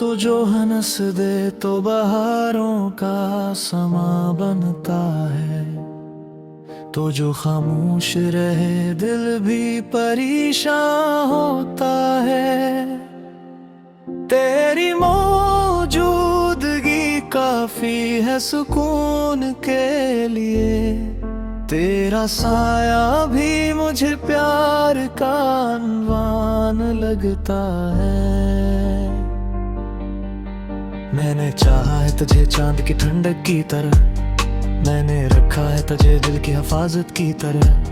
तो जो हंस दे तो बहारों का समा बनता है, तो जो खामोश रहे दिल भी परेशान होता है। तेरी मौजूदगी काफी है सुकून के लिए, तेरा साया भी मुझे प्यार का अनवान लगता है। मैंने चाहा है तुझे चांद की ठंडक की तरह, मैंने रखा है तुझे दिल की हिफाजत की तरह।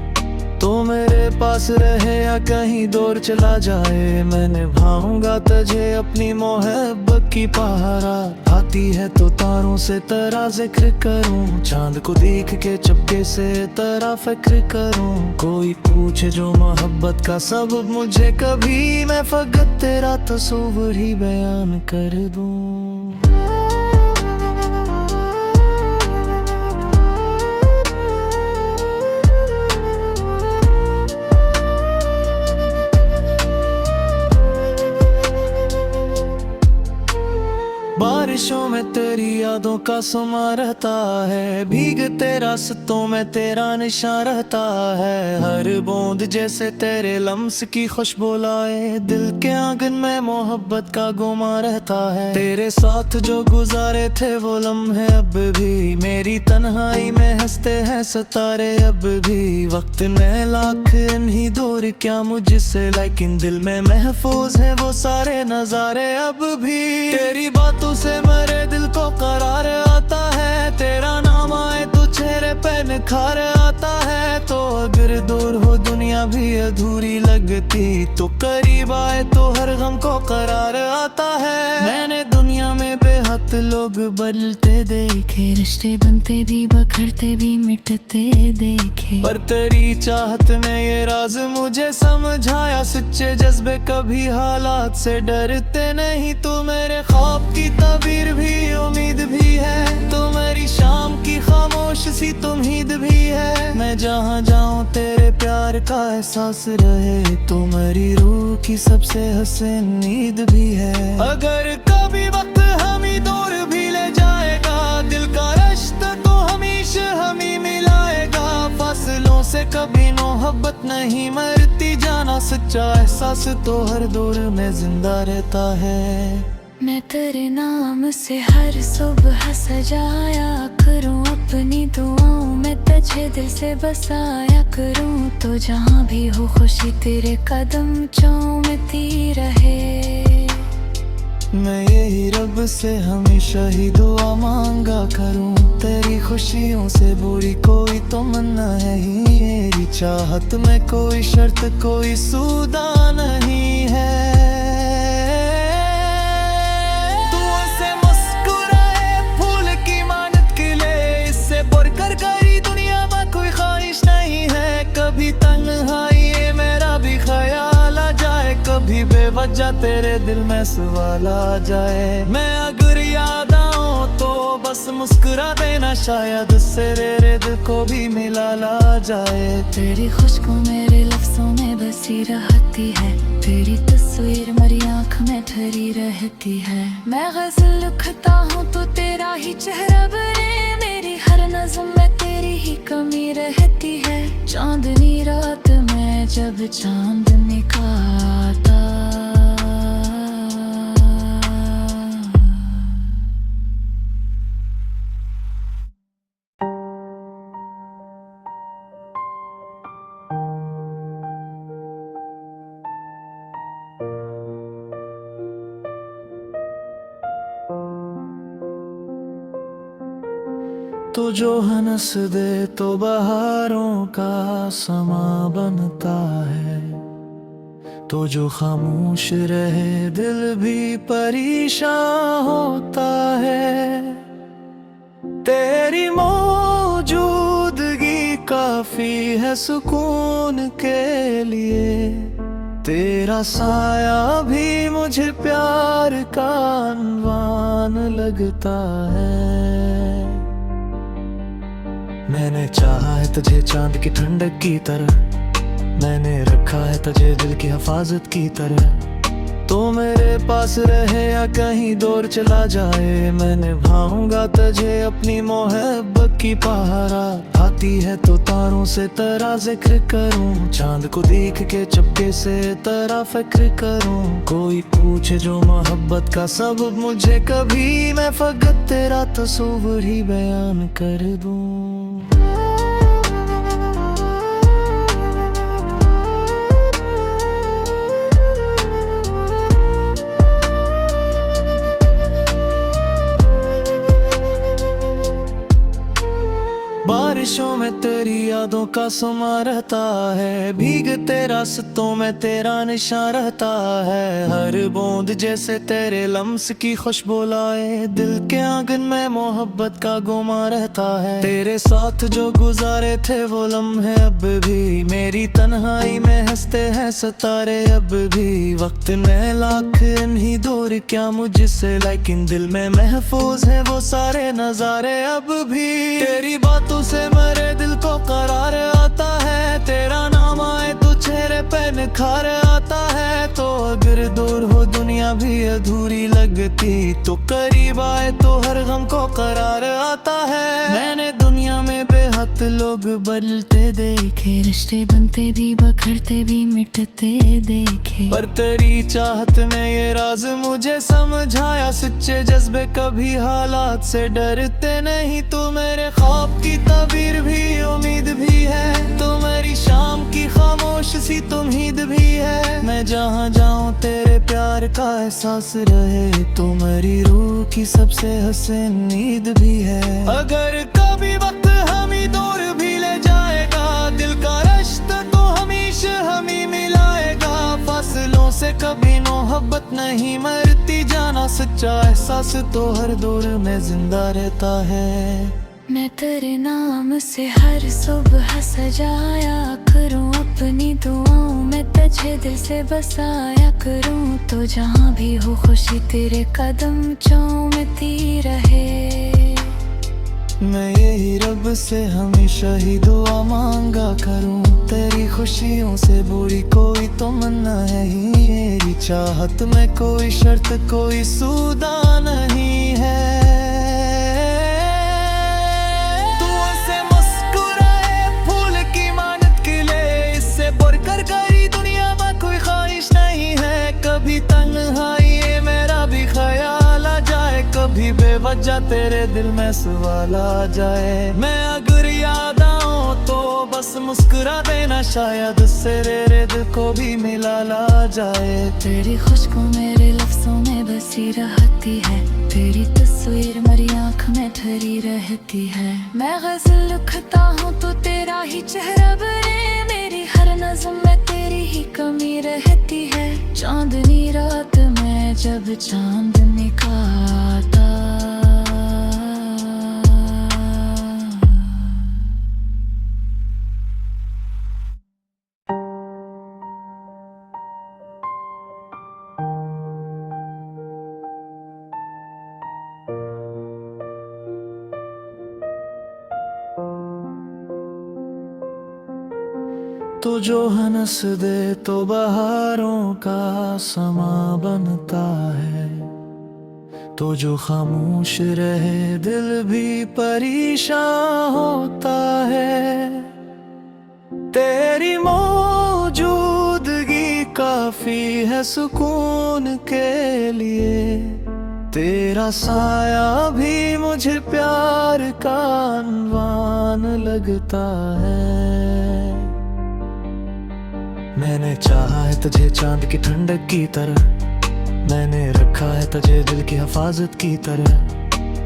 तो मेरे पास रहे या कहीं दूर चला जाए, मैं निभाऊंगा तुझे अपनी मोहब्बत की पहरा। आती है तो तारों से तेरा जिक्र करूं, चांद को देख के चपके से तेरा फिक्र करूं। कोई पूछे जो मोहब्बत का सबब मुझे कभी, मैं फकत तेरा तस्वीर ही बयान कर दूं। बारिशों में तेरी यादों का समा रहता है, भीगते रास्तों में तेरा निशान रहता है। हर बूंद जैसे तेरे लम्स की खुशबू लाए, दिल के आंगन में मोहब्बत का गुमा रहता है। तेरे साथ जो गुजारे थे वो लम्हे अब भी मेरी तन्हाई में हंसते हैं सितारे अब भी। वक्त में लाख नहीं दूर क्या मुझसे, लेकिन दिल में महफूज है वो सारे नजारे अब भी। तेरी बातों से मेरे दिल को करार आता है, तेरा नाम आए तो चेहरे पे निखार आता है। तो अगर दूर हो दुनिया भी अधूरी लगती, तो करीब आए तो हर गम को करार आता है। मैंने दुनिया में बेहद लोग बदलते देखे, रिश्ते बनते भी बिखरते भी मिटते देखे, पर तेरी चाहत ने ये राज मुझे समझाया। सच्चे जज्बे कभी हालात से डरते नहीं, तू मेरे ख्वाब की तबीर भी उम्मीद भी है, तो मेरी शाम की खामोश सी उम्मीद भी है। मैं जहाँ जाऊँ तेरे प्यार का एहसास रहे, तो मेरी रूह की सबसे हसीन नींद भी है। अगर कभी वक्त हमें दूर भी ले जाएगा, दिल का रिश्ता तो हमेशा हमें मिलाएगा। फासलों से कभी मोहब्बत नहीं मरती, जाना सच्चा एहसास तो हर दौर में जिंदा रहता है। मैं तेरे नाम से हर सुबह सजाया करूं अपनी दुआओं में, तुझे दिल से बसाया करूं। तो जहां भी हो खुशी तेरे कदम चूमती रहे। मैं यही रब से हमेशा ही दुआ मांगा करूं, तेरी खुशियों से बुरी कोई तमन्ना है ही मेरी। चाहत में कोई शर्त कोई सौदा नहीं है। कभी तन्हाई ये मेरा भी ख्याल आ जाए, कभी बेवजह तेरे दिल में सवाल आ जाए। मैं अगर याद आऊं तो बस मुस्कुरा देना, शायद उससे तेरे दिल को भी मिला ला जाए। तेरी खुशबू मेरे लफ्जों में बसी रहती है, तेरी तस्वीर मेरी आँख में ठहरी रहती है। मैं गज़ल लिखता हूँ तो तेरा ही चेहरा बने, मेरी हर नज़्म में तेरी ही कमी रहती है। चांदनी रात में जब चांद निकलता, तो जो हंस दे तो बहारों का समा बनता है, तो जो खामोश रहे दिल भी परेशान होता है। तेरी मौजूदगी काफी है सुकून के लिए, तेरा साया भी मुझे प्यार का अनवान लगता है। मैंने चाहा है तुझे चांद की ठंडक की तरह, मैंने रखा है तुझे दिल की हिफाजत की तरह। तो मेरे पास रहे या कहीं दूर चला जाए, मैं निभाऊंगा तुझे अपनी मोहब्बत की पहरा। आती है तो तारों से तेरा जिक्र करूं, चांद को देख के चुपके से तेरा फिक्र करूं। कोई पूछे जो मोहब्बत का सबब मुझे कभी, मैं फकत तेरा तस्वीर ही बयान कर दूं। बारिशों में तेरी यादों का समा रहता है, भीगते रास्तों में तेरा निशान रहता है। हर बूंद जैसे तेरे लम्स की खुशबू लाए, दिल के आंगन में मोहब्बत का गुमा रहता है। तेरे साथ जो गुजारे थे वो लम्हे अब भी, मेरी तन्हाई में हंसते हैं सितारे अब भी। वक्त में लाख इन्हीं दूर क्या मुझसे, लेकिन दिल में महफूज है वो सारे नजारे अब भी। तेरी बातों से मेरे दिल को करार आता है, तेरा नाम आए तो चेहरे पे निखार आता है। तो अगर दूर हो दुनिया भी अधूरी लगती, तो करीब आए तो हर गम को करार आता है। मैंने दुनिया में बेहद लोग बदलते देखे, रिश्ते बनते भी बखरते भी मिटते देखे, पर तेरी चाहत ने ये राज मुझे समझाया। सच्चे जज्बे कभी हालात से डरते नहीं, तू मेरे ख्वाब की तबीर भी उम्मीद भी है, तो मेरी शाम की खामोश सी तुमहीद भी है। मैं जहाँ जाऊँ तेरे प्यार का एहसास रहे, तो मेरी रूह की सबसे हसीन नींद भी है। अगर कभी वक्त हमें दूर भी ले जाएगा, दिल का रिश्ता तो हमेशा हमें मिलाएगा। फासलों से कभी मोहब्बत नहीं मरती, जाना सच्चा एहसास तो हर दौर में जिंदा रहता है। मैं तेरे नाम से हर सुबह सजाया करूं, अपनी दुआओं में तुझे दिल से बसाया करूं। तो जहां भी हो खुशी तेरे कदम चूमती रहे। मैं यही रब से हमेशा ही दुआ मांगा करूं, तेरी खुशियों से बुरी कोई तमन्ना है ही मेरी। चाहत में कोई शर्त कोई सौदा नहीं है। कभी बेवजह तेरे दिल में सवाल आ जाए, मैं अगर याद आऊं तो बस मुस्कुरा देना, शायद उससे तेरे दिल को भी मिला ला जाए। तेरी खुशबू मेरे लफ्जों में बसी रहती है, तेरी तस्वीर मेरी आँख में ठहरी रहती है। मैं गजल लिखता हूँ तो तेरा ही चेहरा बने, मेरी हर नज़्म में तेरी ही कमी रहती है। चांदनी रात में जब चांद निकलता, तो जो हंस दे तो बहारों का समा बनता है, तो जो खामोश रहे दिल भी परेशान होता है। तेरी मौजूदगी काफी है सुकून के लिए, तेरा साया भी मुझे प्यार का अनवान लगता है। मैंने चाहा है तुझे चांद की ठंडक की तरह, मैंने रखा है तुझे दिल की हिफाजत की तरह।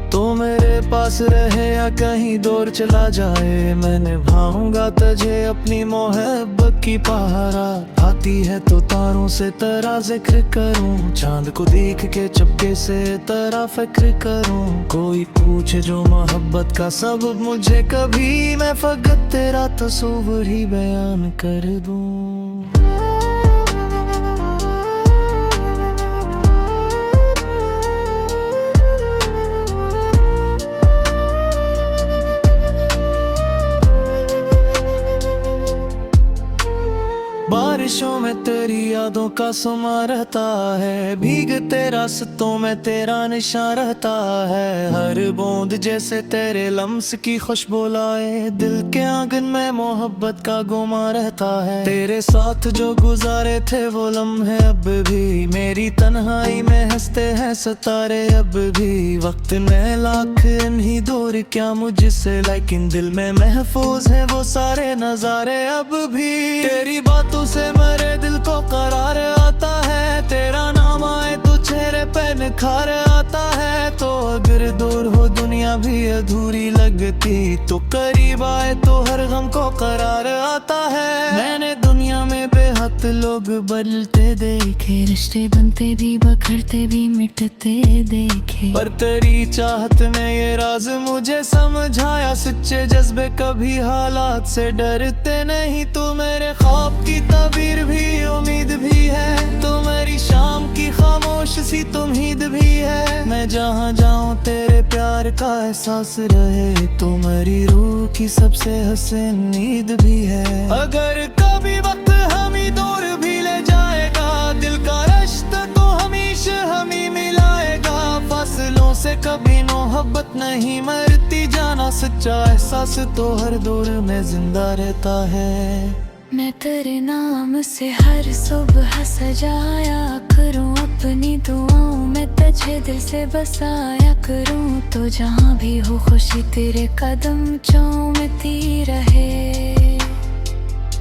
तो मेरे पास रहे या कहीं दूर चला जाए, मैं निभाऊंगा तुझे अपनी मोहब्बत की पहरा। आती है तो तारों से तेरा जिक्र करूं, चांद को देख के चुपके से तेरा फिक्र करूं। कोई पूछे जो मोहब्बत का सबब मुझे कभी, मैं फकत तेरा तस्वीर ही बयान कर दूं। बारिशों में तेरी यादों का समा रहता है, भीगते रास्तों में तेरा निशान रहता है। हर बूंद जैसे तेरे लम्स की खुशबू लाए, दिल के आंगन में मोहब्बत का गुमा रहता है। तेरे साथ जो गुजारे थे वो लम्हे अब भी मेरी तन्हाई में हंसते हैं सितारे अब भी। वक्त ने लाख इन्हीं दूर क्या मुझसे, लेकिन दिल में महफूज है वो सारे नजारे अब भी। तेरी बातों से मेरे दिल को करार आता है, तेरा नाम आए तो चेहरे पे निखार आता है। तो अगर दूर हो दुनिया भी अधूरी लगती, तो करीब आए तो हर गम को करार आता है। मैंने दुनिया में बेहद लोग बदलते देखे, रिश्ते बनते भी बखरते भी मिटते देखे, पर तेरी चाहत ने ये राज मुझे समझाया। सच्चे जज्बे कभी हालात से डरते नहीं, तू मेरे ख्वाब की तबीर भी उम्मीद भी है, तो मेरी शाम की खामोश सी उम्मीद भी है। मैं जहाँ जाऊँ तेरे प्यार का एहसास रहे, तो मेरी रूह की सबसे हसीन नींद भी है। अगर कभी वक्त हमें दूर भी ले जाएगा, दिल का रिश्ता तो हमेशा हमें मिलाएगा। फासलों से कभी मोहब्बत नहीं मरती, जाना सच्चा एहसास तो हर दौर में जिंदा रहता है। मैं तेरे नाम से हर सुबह सजाया करूं अपनी दुआओं में, तुझे दिल से बसाया करूं। तो जहां भी हो खुशी तेरे कदम चूमती रहे।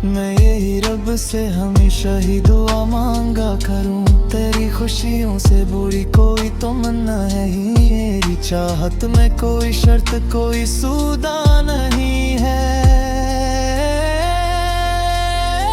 मैं यही रब से हमेशा ही दुआ मांगा करूं, तेरी खुशियों से बुरी कोई तमन्ना है ही मेरी चाहत में कोई शर्त कोई सौदा नहीं है।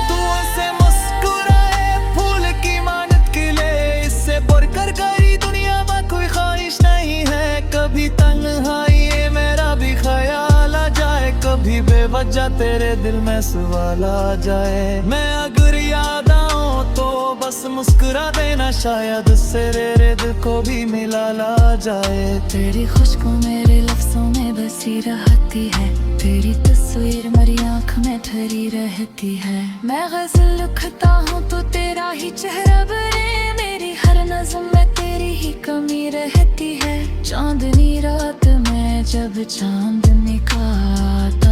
तू ऐसे मुस्कुराए फूल की मानत के लिए, इससे बढ़कर गई दुनिया में कोई ख्वाहिश नहीं है। कभी तन्हाई ये मेरा भी ख्याल आ जाए, कभी बेवजह तेरे दिल में सवाल आ जाए। मैं अगर याद आऊं तो बस मुस्कुरा देना, शायद उससे तेरे दिल को भी मिला ला जाए। तेरी खुशबू मेरे लफ्जों में बसी रहती है, तेरी तस्वीर मेरी आँख में ठहरी रहती है। मैं गजल लिखता हूँ तो तेरा ही चेहरा बने, मेरी हर नज़्म में तेरी ही कमी रहती है। चांदनी रात में जब चांद निकलता,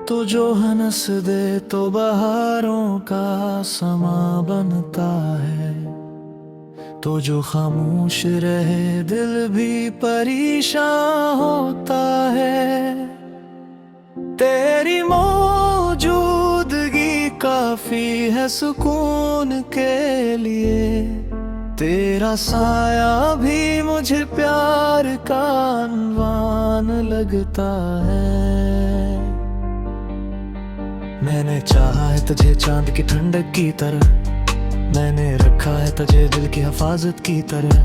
तो जो हंस दे तो बहारों का समा बनता है, तो जो खामोश रहे दिल भी परेशान होता है। तेरी मौजूदगी काफी है सुकून के लिए, तेरा साया भी मुझे प्यार का अनवान लगता है। मैंने चाहा है तुझे चांद की ठंडक की तरह, मैंने रखा है तुझे दिल की हिफाजत की तरह।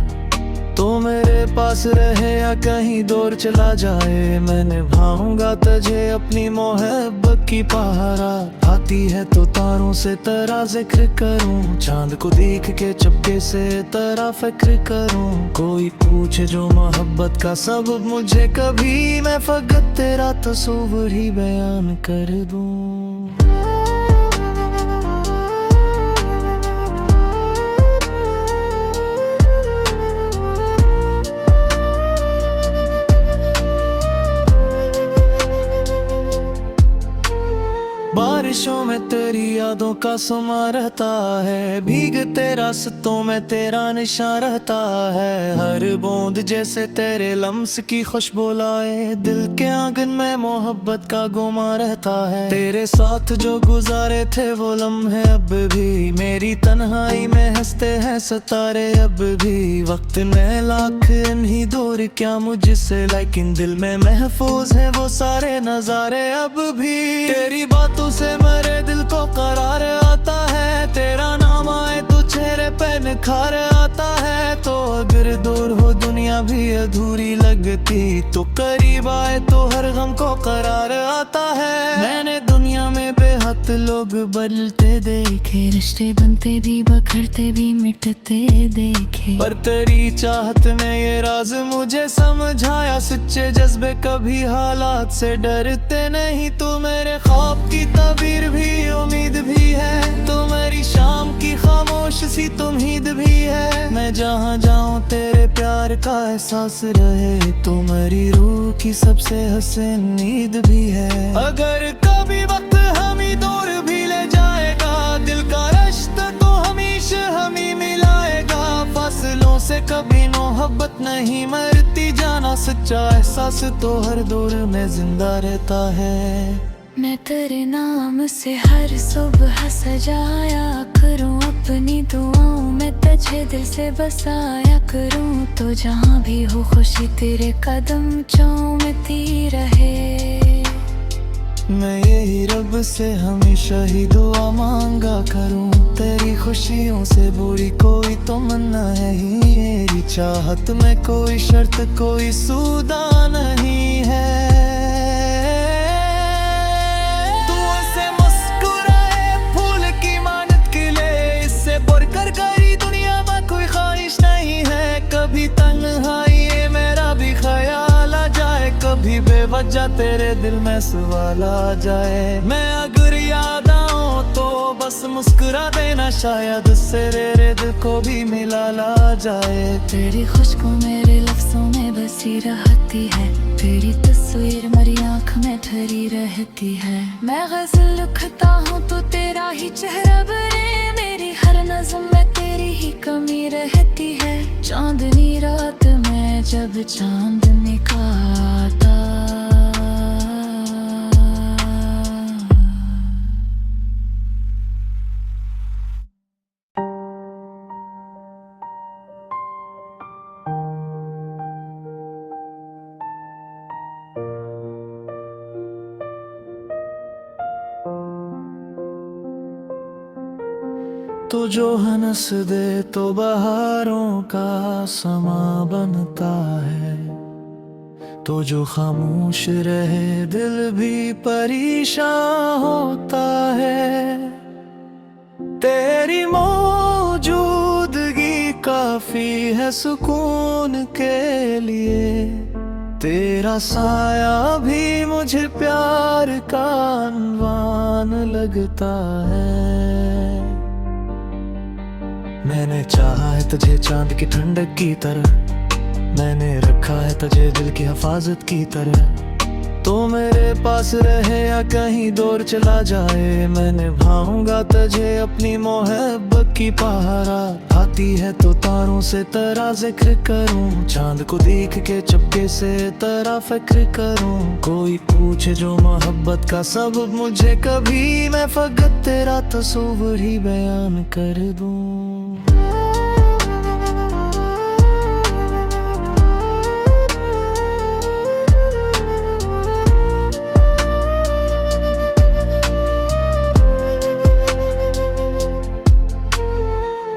तो मेरे पास रहे या कहीं दूर चला जाए, मैं निभाऊंगा तुझे अपनी मोहब्बत की पहरा। आती है तो तारों से तेरा जिक्र करूं, चांद को देख के चुपके से तेरा फिक्र करूं। कोई पूछे जो मोहब्बत का सबब मुझे कभी, मैं फकत तेरा तस्वीर ही बयान कर दूं। बारिशों में तेरी यादों का समा रहता है, भीगते रास्तों में तेरा निशान रहता है। हर बूंद जैसे तेरे लम्स की खुशबू लाए, दिल के आंगन में मोहब्बत का गुमा रहता है। तेरे साथ जो गुजारे थे वो लम्हे अब भी मेरी तन्हाई में हंसते हैं सितारे अब भी। वक्त ने लाख इन्हीं दूर क्या मुझसे, लेकिन दिल में महफूज है वो सारे नजारे अब भी। तेरी बातों से मेरे दिल को करार आता है, तेरा नाम आए तो चेहरे पे निखार आता है। तो अगर दूर हो दुनिया भी अधूरी लगती, तो करीब आए तो हर गम को करार आता है। मैंने दुनिया में बेहद लोग बदलते देखे, रिश्ते बनते भी बखरते भी मिटते देखे, पर तेरी चाहत ने ये राज मुझे समझाया, सच्चे जज्बे कभी हालात से डरते नहीं। तू मेरे ख्वाब की तबीर भी उम्मीद भी है, तो मेरी शाम की खामोश सी तुमहीद भी है। मैं जहाँ जाऊँ तेरे प्यार का एहसास रहे, तो मेरी रूह की सबसे हसीन नींद भी है। अगर कभी वक्त हमें दूर भी ले जाएगा, दिल का रिश्ता तो हमेशा हमें मिलाएगा। फासलों से कभी मोहब्बत नहीं मरती, जाना सच्चा एहसास तो हर दौर में जिंदा रहता है। मैं तेरे नाम से हर सुबह सजाया करूं, अपनी दुआओं में तुझे दिल से बसाया करूं। तो जहां भी हो खुशी तेरे कदम चूमती रहे। मैं यही रब से हमेशा ही दुआ मांगा करूं, तेरी खुशियों से बुरी कोई तमन्ना है ही मेरी चाहत में कोई शर्त कोई सौदा नहीं है। तू ऐसे मुस्कुराए फूल की मानत के लिए, इससे बढ़कर गई दुनिया में कोई ख्वाहिश नहीं है। कभी तन्हाई ये मेरा भी ख्याल आ जाए, कभी बेवजह तेरे दिल में सवाल आ जाए। मैं अगर याद आऊं तो बस मुस्कुरा देना, शायद उससे तेरे दिल को भी मिला ला जाए। तेरी खुशबू मेरे लफ्जों में बसी रहती है, तेरी तस्वीर मेरी आँख में ठहरी रहती है। मैं गजल लिखता हूँ तो तेरा ही चेहरा बने, मेरी हर नज़्म में तेरी ही कमी रहती है। चांदनी रात में जब चांद निकलता, तो जो हंस दे तो बहारों का समा बनता है, तो जो खामोश रहे दिल भी परेशान होता है। तेरी मौजूदगी काफी है सुकून के लिए, तेरा साया भी मुझे प्यार का अनवान लगता है। मैंने चाहा है तुझे चांद की ठंडक की तरह, मैंने रखा है तुझे दिल की हिफाजत की तरह। तो मेरे पास रहे या कहीं दूर चला जाए, मैं निभाऊंगा तुझे अपनी मोहब्बत की पहरा। आती है तो तारों से तेरा जिक्र करूं, चांद को देख के चुपके से तेरा फिक्र करूं। कोई पूछे जो मोहब्बत का सबब मुझे कभी, मैं फकत तेरा तस्वीर ही बयान कर दूं।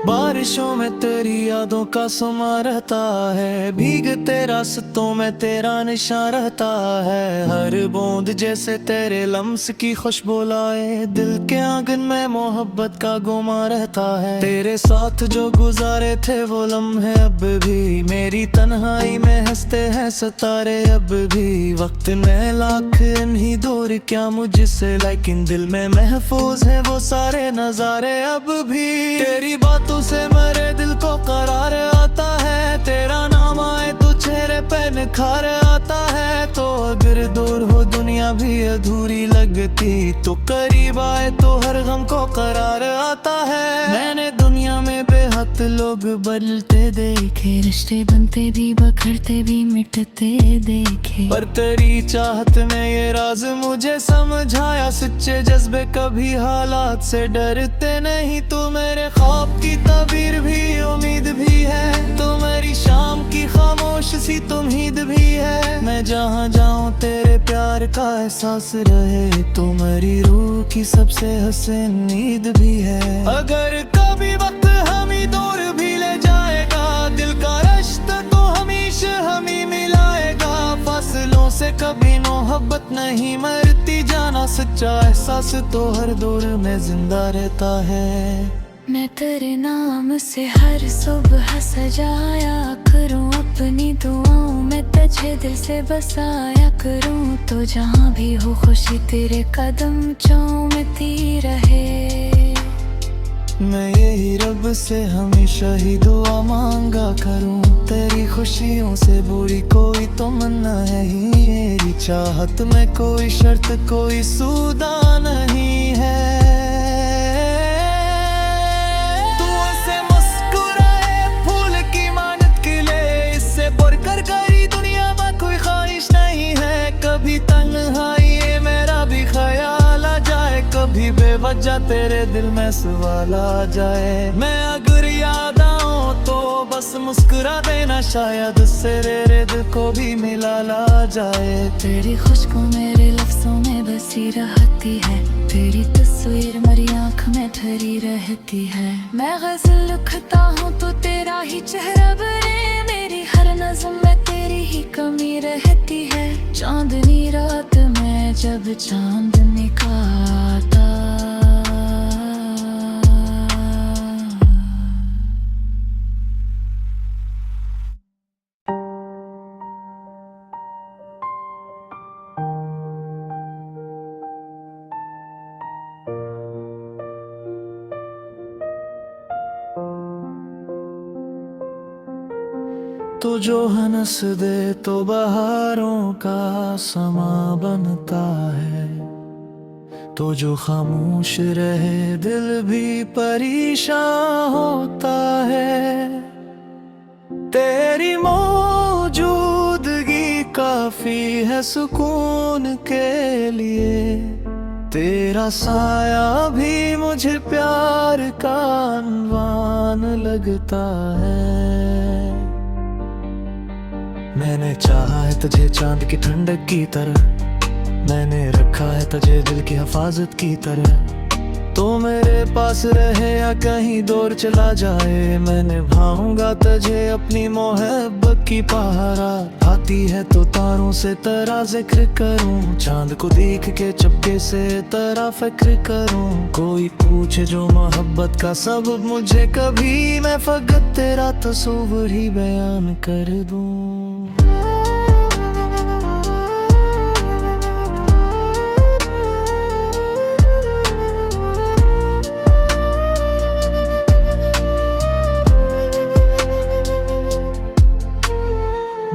बारिशों में तेरी यादों का समा रहता है, भीगते रास्तों में तेरा निशान रहता है। हर बूंद जैसे तेरे लम्स की खुशबू लाए, दिल के आंगन में मोहब्बत का गुमा रहता है। तेरे साथ जो गुजारे थे वो लम्हे अब भी मेरी तन्हाई में हंसते हैं सितारे अब भी। वक्त में लाख नहीं दूर क्या मुझसे, लेकिन दिल में महफूज है वो सारे नजारे अब भी। तेरी बातों से मेरे दिल को करार आता है, तेरा नाम आए तो चेहरे पे निखार आता है। तो अगर दूर हो दुनिया भी अधूरी लगती, तो करीब आए तो हर गम को करार आता है। मैंने दुनिया में बेहद लोग बदलते देखे, रिश्ते बनते भी बखरते भी मिटते देखे, पर तेरी चाहत ने ये राज मुझे समझाया, सच्चे जज्बे कभी हालात से डरते नहीं। तू मेरे ख्वाब की तबीर भी उम्मीद भी है, तो मेरी शाम की खामोश सी तुमहीद भी है। मैं जहाँ जाऊँ तेरे प्यार का एहसास रहे, तो मेरी रूह की सबसे हसीन नींद भी है। अगर कभी वक्त हमें दूर भी ले जाएगा, दिल का रिश्ता तो हमेशा कभी मोहब्बत नहीं मरती जाना, सच्चा एहसास तो हर दौर में जिंदा रहता है। मैं तेरे नाम से हर सुबह सजाया करूं अपनी दुआओं में, तुझे दिल से बसाया करूं, तो जहां भी हो खुशी तेरे कदम चूमती रहे। मैं यही रब से हमेशा ही दुआ मांगा करूं, तेरी खुशियों से बुरी कोई तमन्ना है ही मेरी चाहत में कोई शर्त कोई सौदा नहीं है। बेवजह तेरे दिल में सवाल आ जाए, मैं अगर याद आऊं तो बस मुस्कुरा देना, शायद उससे तेरे दिल को भी मिला ला जाए। तेरी खुशबू मेरे लफ्जों में बसी रहती है, तेरी तस्वीर मेरी आँख में ठहरी रहती है। मैं गजल लिखता हूँ तो तेरा ही चेहरा बने, मेरी हर नज़्म में तेरी ही कमी रहती है। चांदनी रात में जब चांद निकलता, तो जो हंस दे तो बहारों का समा बनता है, तो जो खामोश रहे दिल भी परेशान होता है। तेरी मौजूदगी काफी है सुकून के लिए, तेरा साया भी मुझे प्यार का अनवान लगता है। मैंने चाहा है तुझे चांद की ठंडक की तरह, मैंने रखा है तुझे दिल की हिफाजत की तरह, तो मेरे पास रहे या कहीं दूर चला जाए, मैं निभाऊंगा तुझे अपनी मोहब्बत की पहरा। आती है तो तारों से तेरा जिक्र करूं, चांद को देख के चपके से तेरा फिक्र करूं। कोई पूछे जो मोहब्बत का सबब मुझे कभी, मैं फकत तेरा तस्वीर ही बयान कर दूं।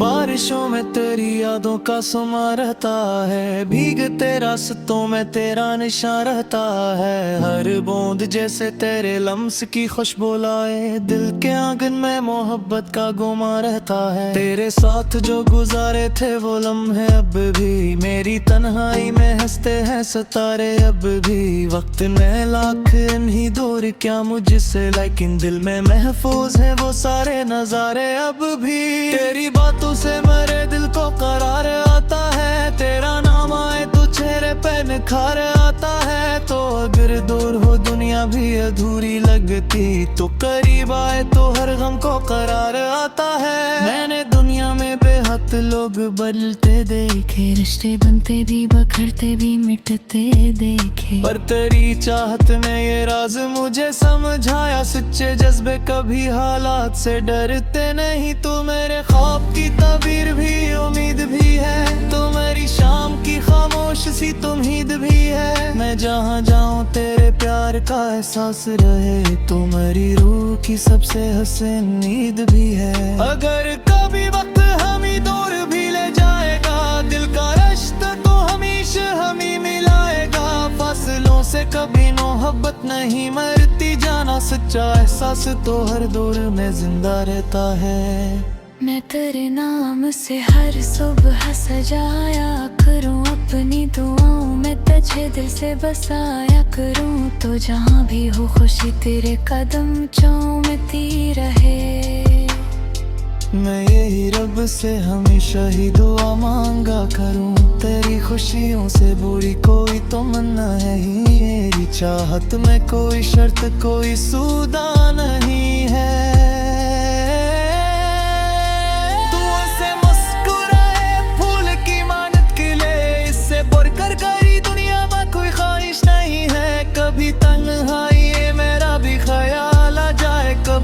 बारिशों में तेरी यादों का समा रहता है, भीगते रास्तों में तेरा निशान रहता है। हर बूंद जैसे तेरे लम्स की खुशबू लाए, दिल के आंगन में मोहब्बत का गुमा रहता है। तेरे साथ जो गुजारे थे वो लम्हे अब भी मेरी तन्हाई में हंसते हैं सितारे अब भी। वक्त में लाख इन्हीं दूर क्या मुझसे, लेकिन दिल में महफूज है वो सारे नजारे अब भी। तेरी बातों से मेरे दिल को करार आता है, तेरा नाम आए तो चेहरे पे निखार आता है। तो अगर दूर हो दुनिया भी अधूरी लगती, तो करीब आए तो हर गम को करार आता है। मैंने दुनिया में बेहद लोग बदलते देखे, रिश्ते बनते भी बखरते भी मिटते देखे, पर तेरी चाहत ने ये राज मुझे समझाया। सच्चे जज्बे कभी हालात से डरते नहीं, तू मेरे ख्वाब की तबीर भी उम्मीद भी है, तो मेरी शाम की खामोश सी तुमहीद भी है। मैं जहाँ जाऊँ तेरे प्यार का एहसास रहे, तो मेरी रूह की सबसे हसीन नींद भी है। अगर कभी वक्त हमें दूर भी ले जाएगा, दिल का रिश्ता तो हमेशा हमें मिलाएगा। फासलों से कभी मोहब्बत नहीं मरती जाना, सच्चा एहसास तो हर दौर में जिंदा रहता है। मैं तेरे नाम से हर सुबह सजाया करूं अपनी दुआओं में, तुझे दिल से बसाया करूं, तो जहां भी हो खुशी तेरे कदम चूमती रहे। मैं यही रब से हमेशा ही दुआ मांगा करूं, तेरी खुशियों से बुरी कोई तमन्ना है ही मेरी चाहत में कोई शर्त कोई सौदा नहीं है। तू ऐसे मुस्कुराए फूल की मानत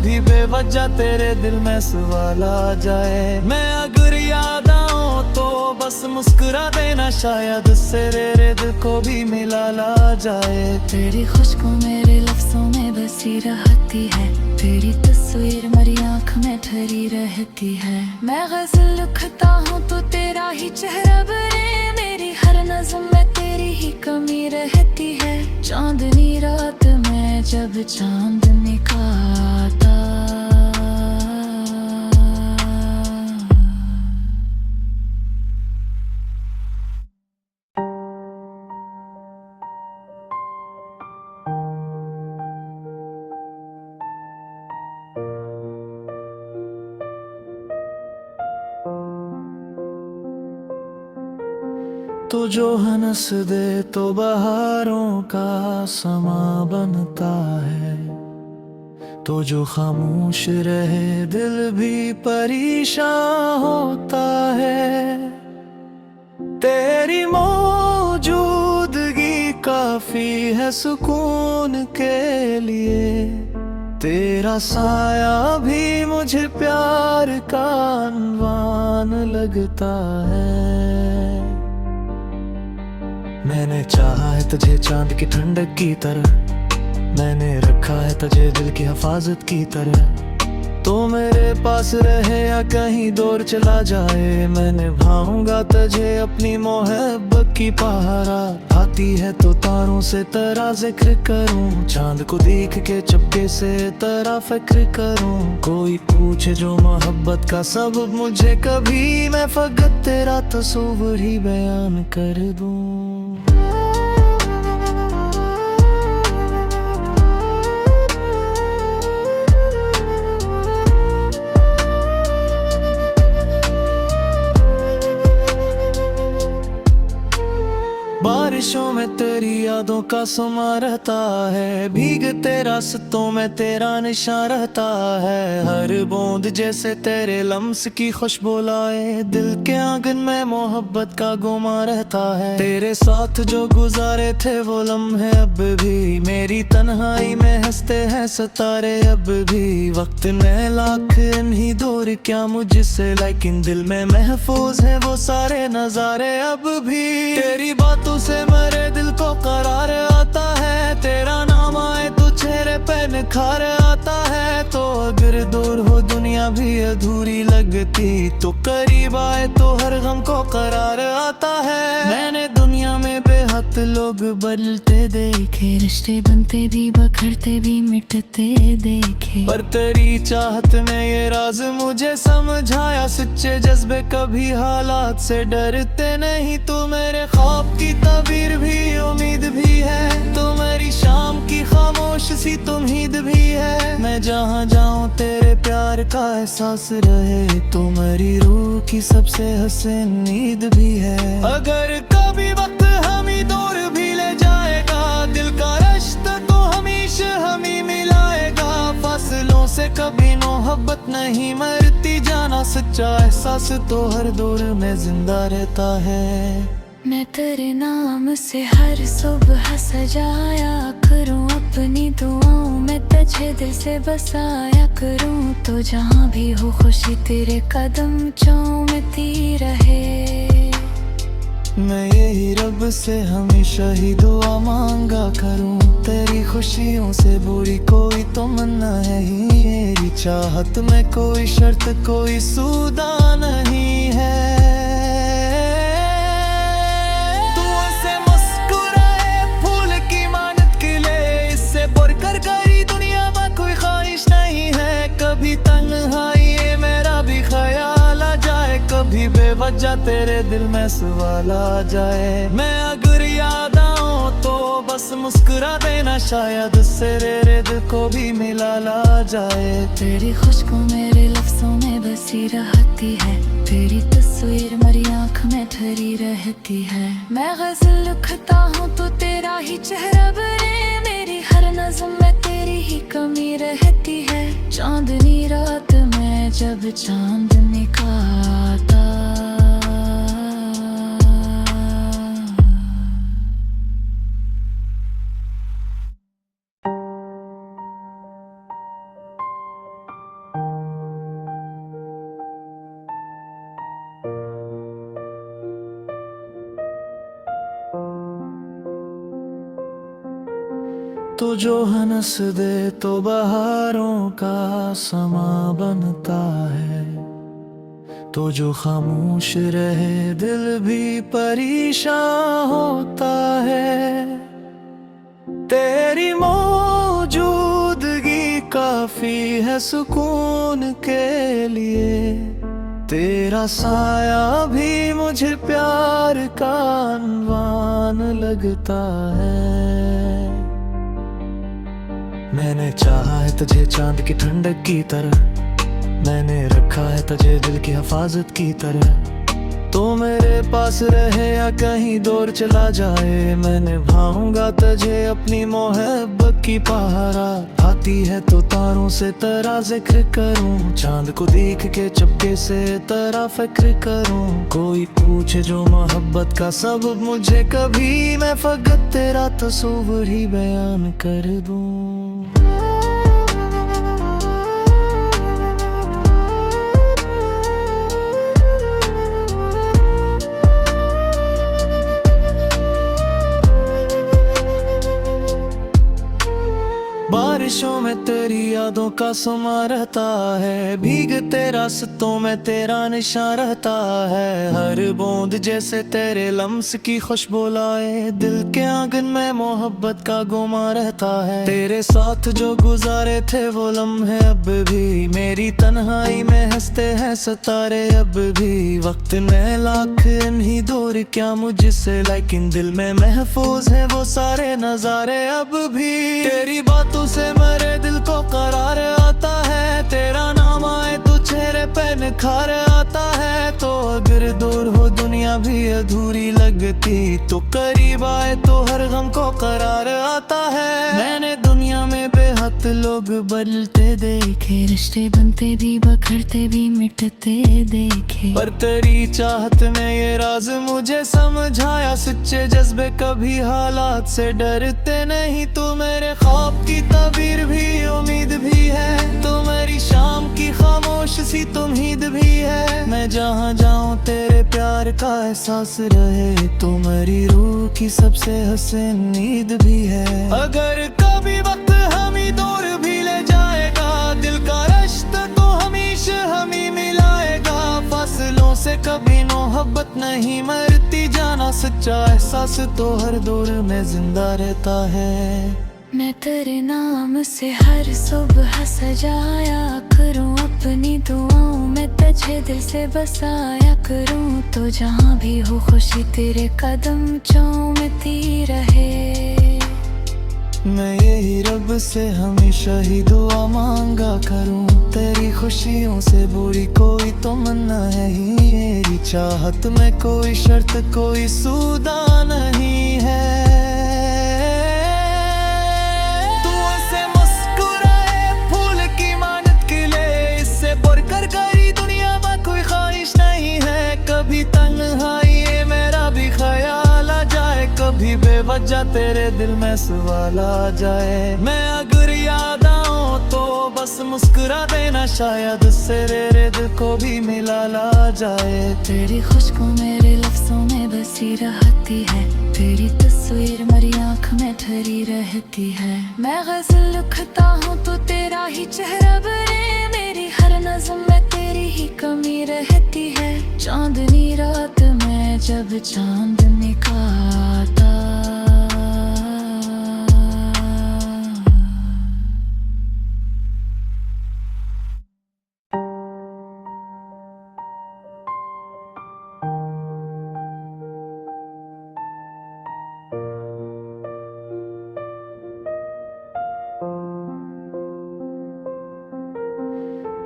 कभी बेवजह तेरे दिल में सवाल आ जाए। मैं अगर याद आऊं तो बस मुस्कुरा देना, शायद उससे तेरे दिल को भी मिला ला जाए। तेरी खुशबू मेरे लफ्जों में बसी रहती है, तेरी तस्वीर मेरी आँख में ठहरी रहती है। मैं गजल लिखता हूँ तो तेरा ही चेहरा बने, मेरी हर नज़्म में तेरी ही कमी रहती है। चांदनी रात में जब चांद निकलता, तो जो हंस दे तो बहारों का समा बनता है, तो जो खामोश रहे दिल भी परेशान होता है। तेरी मौजूदगी काफी है सुकून के लिए, तेरा साया भी मुझे प्यार का अनवान लगता है। मैंने चाहा है तुझे चांद की ठंडक की तरह, मैंने रखा है तुझे दिल की हिफाजत की तरह। तो मेरे पास रहे या कहीं दूर चला जाए, मैं निभाऊंगा तुझे अपनी मोहब्बत की पहरा। आती है तो तारों से तेरा जिक्र करूं, चांद को देख के चुपके से तेरा फिक्र करूं। कोई पूछे जो मोहब्बत का सबब मुझे कभी, मैं फकत तेरा तस्वीर ही बयान कर दूं। बारिशों में तेरी यादों का समा रहता है, भीगते रास्तों में तेरा निशान रहता है। हर बूंद जैसे तेरे लम्स की खुशबू लाए, दिल के आंगन में मोहब्बत का गुमा रहता है। तेरे साथ जो गुजारे थे वो लम्हे अब भी, मेरी तन्हाई में हंसते हैं सितारे अब भी। वक्त में लाख इन्हीं दूर क्या मुझसे, लेकिन दिल में महफूज है वो सारे नजारे अब भी। तेरी बातों से मेरे दिल को करार आता है, तेरा नाम आए तो चेहरे पे निखार आता है। तो अगर दूर हो दुनिया भी अधूरी लगती, तो करीब आए तो हर गम को करार आता है। मैंने दुनिया में बेहद लोग बदलते देखे, रिश्ते बनते भी बखरते भी मिटते देखे, पर तेरी चाहत ने ये राज मुझे समझाया। सच्चे जज्बे कभी हालात से डरते नहीं, तू मेरे ख्वाब की तबीर भी उम्मीद भी है, तो मेरी शाम की खामोश सी तुमहीद भी है। मैं जहाँ जाऊँ तेरे प्यार का एहसास रहे, तो मेरी रूह की सबसे हसीन नींद भी है। अगर कभी वक्त हमें दूर भी ले जाएगा, दिल का रिश्ता तो हमेशा हमें मिलाएगा। फासलों से कभी मोहब्बत नहीं मरती, जाना सच्चा एहसास तो हर दौर में जिंदा रहता है। मैं तेरे नाम से हर सुबह सजाया करूं, अपनी दुआओं में तुझे दिल से बसाया करूं। तो जहां भी हो खुशी तेरे कदम चूमती रहे, मैं यही रब से हमेशा ही दुआ मांगा करूं। तेरी खुशियों से बुरी कोई तमन्ना है ही, मेरी चाहत में कोई शर्त कोई सौदा नहीं है। कभी बेवजह तेरे दिल में सवाल आ जाए। मैं अगर याद आऊं तो बस मुस्कुरा देना, शायद उससे तेरे दिल को भी मिला ला जाए। तेरी खुशबू मेरे लफ्जों में बसी रहती है, तेरी तस्वीर मेरी आँख में ठहरी रहती है। मैं गजल लिखता हूँ तो तेरा ही चेहरा बने, मेरी हर नज़्म में तेरी ही कमी रहती है। चांदनी रात में जब चांद निकलता, तो जो हंस दे तो बहारों का समा बनता है, तो जो खामोश रहे दिल भी परेशान होता है। तेरी मौजूदगी काफी है सुकून के लिए, तेरा साया भी मुझे प्यार का अनवान लगता है। मैंने चाहा है तुझे चांद की ठंडक की तरह, मैंने रखा है तुझे दिल की हिफाजत की तरह। तो मेरे पास रहे या कहीं दूर चला जाए, मैं निभाऊंगा तुझे अपनी मोहब्बत की पहरा। आती है तो तारों से तेरा जिक्र करूं, चांद को देख के चुपके से तेरा फिक्र करूं। कोई पूछे जो मोहब्बत का सबब मुझे कभी, मैं फकत तेरा तस्वीर ही बयान कर दूं। बारिशों में तेरी यादों का समा रहता है, भीगते रास्तों में तेरा निशान रहता है। हर बूंद जैसे तेरे लम्स की खुशबू लाए, दिल के आंगन में मोहब्बत का गुमा रहता है। तेरे साथ जो गुजारे थे वो लम्हे अब भी, मेरी तन्हाई में हंसते हैं सितारे अब भी। वक्त ने लाख इन्हीं दूर क्या मुझसे, लेकिन दिल में महफूज है वो सारे नजारे अब भी। तेरी बातों से मेरे दिल को करार आता है, तेरा नाम आए तो चेहरे पे निखार आता है। तो अगर दूर हो दुनिया भी अधूरी लगती, तो करीब आए तो हर गम को करार आता है। मैंने दुनिया में बेहद लोग बदलते देखे, रिश्ते बनते भी बखरते भी मिटते देखे, पर तेरी चाहत ने ये राज मुझे समझाया। सच्चे जज्बे कभी हालात से डरते नहीं, तू मेरे ख्वाब की तबीर भी उम्मीद भी है, तो मेरी शाम की खामोश सी उम्मीद भी है। मैं जहाँ जाऊँ तेरे प्यार का एहसास रहे, तो मेरी रूह की सबसे हसीन नींद भी है। अगर कभी वक्त हमें दूर भी ले जाएगा, दिल का रिश्ता तो हमेशा हमें मिलाएगा। फासलों से कभी मोहब्बत नहीं मरती, जाना सच्चा एहसास तो हर दौर में जिंदा रहता है। मैं तेरे नाम से हर सुबह सजाया करूं अपनी दुआओं में, तुझे दिल से बसाया करूं। तो जहां भी हो खुशी तेरे कदम चूमती रहे। मैं यही रब से हमेशा ही दुआ मांगा करूं, तेरी खुशियों से बुरी कोई तमन्ना है ही मेरी। चाहत में कोई शर्त कोई सौदा नहीं है। कभी बेवजह तेरे दिल में सवाल आ जाए, मैं अगर याद आऊं तो बस मुस्कुरा देना, शायद उससे तेरे दिल को भी मिला ला जाए। तेरी खुशबू मेरे लफ्जों में बसी रहती है, तेरी तस्वीर मेरी आँख में ठहरी रहती है। मैं गजल लिखता हूँ तो तेरा ही चेहरा बने, मेरी हर नज़्म में तेरी ही कमी रहती है। चांदनी रात में जब चांद निकलता,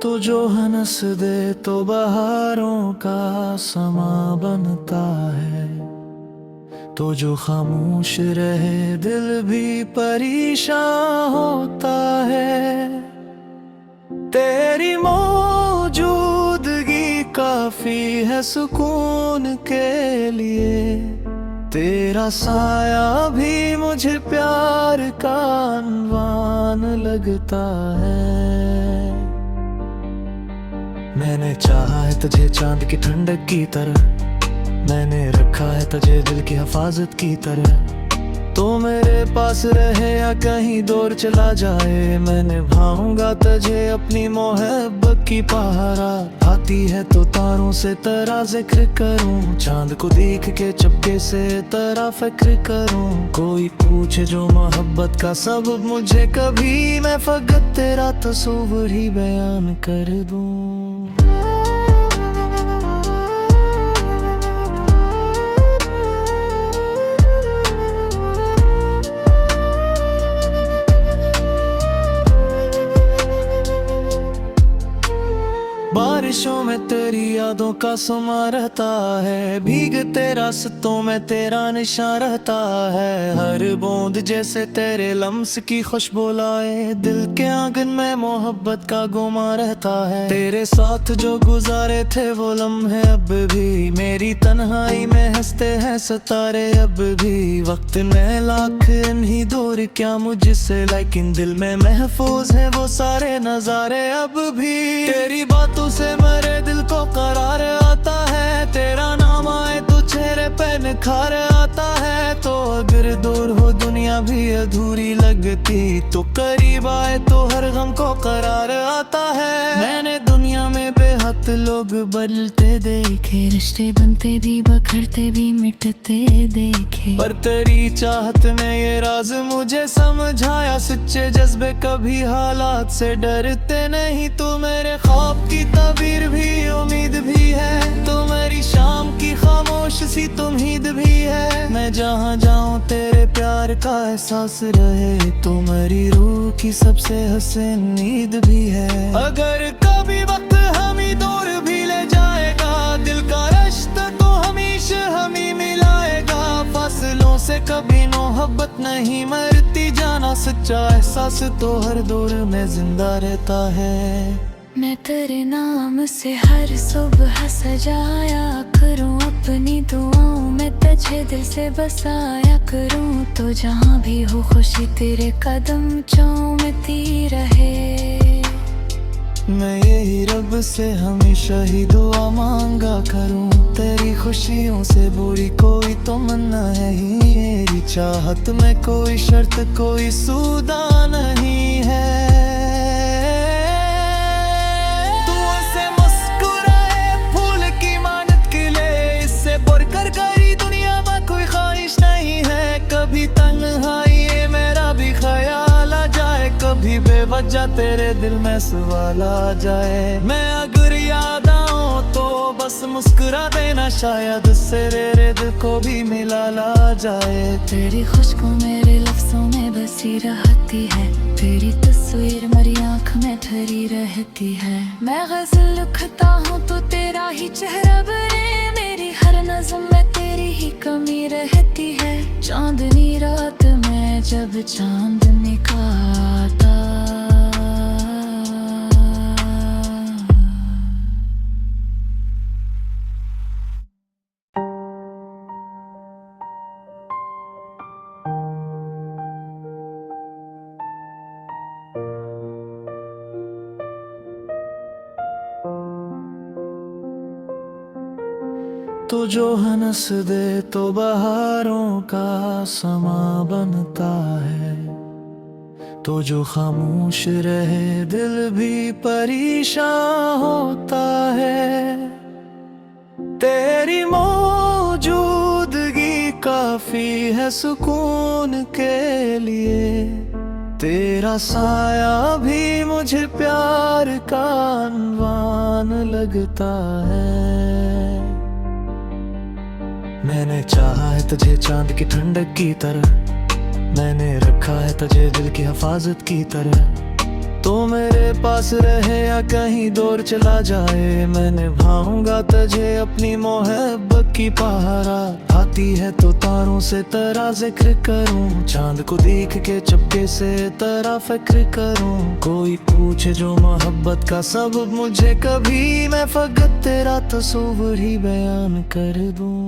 तो जो हंस दे तो बहारों का समा बनता है, तो जो खामोश रहे दिल भी परेशान होता है। तेरी मौजूदगी काफी है सुकून के लिए, तेरा साया भी मुझे प्यार का अनवान लगता है। मैंने चाहा है तुझे चांद की ठंडक की तरह, मैंने रखा है तुझे दिल की हिफाजत की तरह। तो मेरे पास रहे या कहीं दूर चला जाए, मैं निभाऊंगा तुझे अपनी मोहब्बत की पहरा। आती है तो तारों से तेरा जिक्र करूं, चांद को देख के चुपके से तेरा फिक्र करूं। कोई पूछे जो मोहब्बत का सबब मुझे, कभी मैं फकत तेरा तस्वीर ही बयान कर दूं। बारिशों में तेरी यादों का समा रहता है, भीगते रास्तों में तेरा निशान रहता है। हर बूंद जैसे तेरे लम्स की खुशबू लाए, दिल के आंगन में मोहब्बत का गुमा रहता है। तेरे साथ जो गुजारे थे वो लम्हे अब भी मेरी तन्हाई में हंसते हैं सितारे अब भी। वक्त में लाख इन्हीं दूर क्या मुझसे, लेकिन दिल में महफूज है वो सारे नजारे अब भी। तेरी बातों से मेरे दिल को करार आता है, तेरा नाम आए तो चेहरे पे निखार आता है। तो अगर दूर हो दुनिया भी अधूरी लगती, तो करीब आए तो हर गम को करार आता है। मैंने दुनिया में बेहद लोग बदलते देखे, रिश्ते बनते भी बखरते भी मिटते देखे, पर तेरी चाहत ने ये राज मुझे समझाया। सच्चे जज्बे कभी हालात से डरते नहीं, तू मेरे ख्वाब की तबीर भी उम्मीद भी है, तो मेरी शाम की खामोश सी तुमहीद भी है। मैं जहाँ जाऊँ तेरे प्यार का एहसास रहे, तो मेरी रूह की सबसे हसीन नींद भी है। अगर कभी वक्त हमें दूर भी ले जाएगा, दिल का रिश्ता तो हमेशा हमें मिलाएगा। फासलों से कभी मोहब्बत नहीं मरती, जाना सच्चा एहसास तो हर दौर में जिंदा रहता है। मैं तेरे नाम से हर सुबह सजाया करूं, अपनी दुआओं में तुझे दिल से बसाया करूं। तो जहां भी हो खुशी तेरे कदम चूमती रहे, मैं यही रब से हमेशा ही दुआ मांगा करूं। तेरी खुशियों से बुरी कोई तमन्ना है ही, मेरी चाहत में कोई शर्त कोई सौदा नहीं है। कभी बेवजह तेरे दिल में सवाल आ जाए, मैं अगर याद आऊं तो बस मुस्कुरा देना, शायद उससे तेरे दिल को भी मिला ला जाए। तेरी खुशबू मेरे लफ्जों में बसी रहती है, तेरी तस्वीर मेरी आँख में ठहरी रहती है। मैं गजल लिखता हूँ तो तेरा ही चेहरा बने, मेरी हर नज़्म में तेरी ही कमी रहती है। चांदनी रात में जब चांद निकलता, तो जो हंस दे तो बहारों का समा बनता है, तो जो खामोश रहे दिल भी परेशान होता है। तेरी मौजूदगी काफी है सुकून के लिए, तेरा साया भी मुझे प्यार का अनवान लगता है। मैंने चाहा है तुझे चांद की ठंडक की तरह, मैंने रखा है तुझे दिल की हिफाजत की तरह। तो मेरे पास रहे या कहीं दूर चला जाए, मैं निभाऊंगा तुझे अपनी मोहब्बत की पहरा। आती है तो तारों से तेरा जिक्र करूं, चांद को देख के चुपके से तेरा फिक्र करूं। कोई पूछे जो मोहब्बत का सबब मुझे, कभी मैं फकत तेरा तस्वीर ही बयान कर दूं।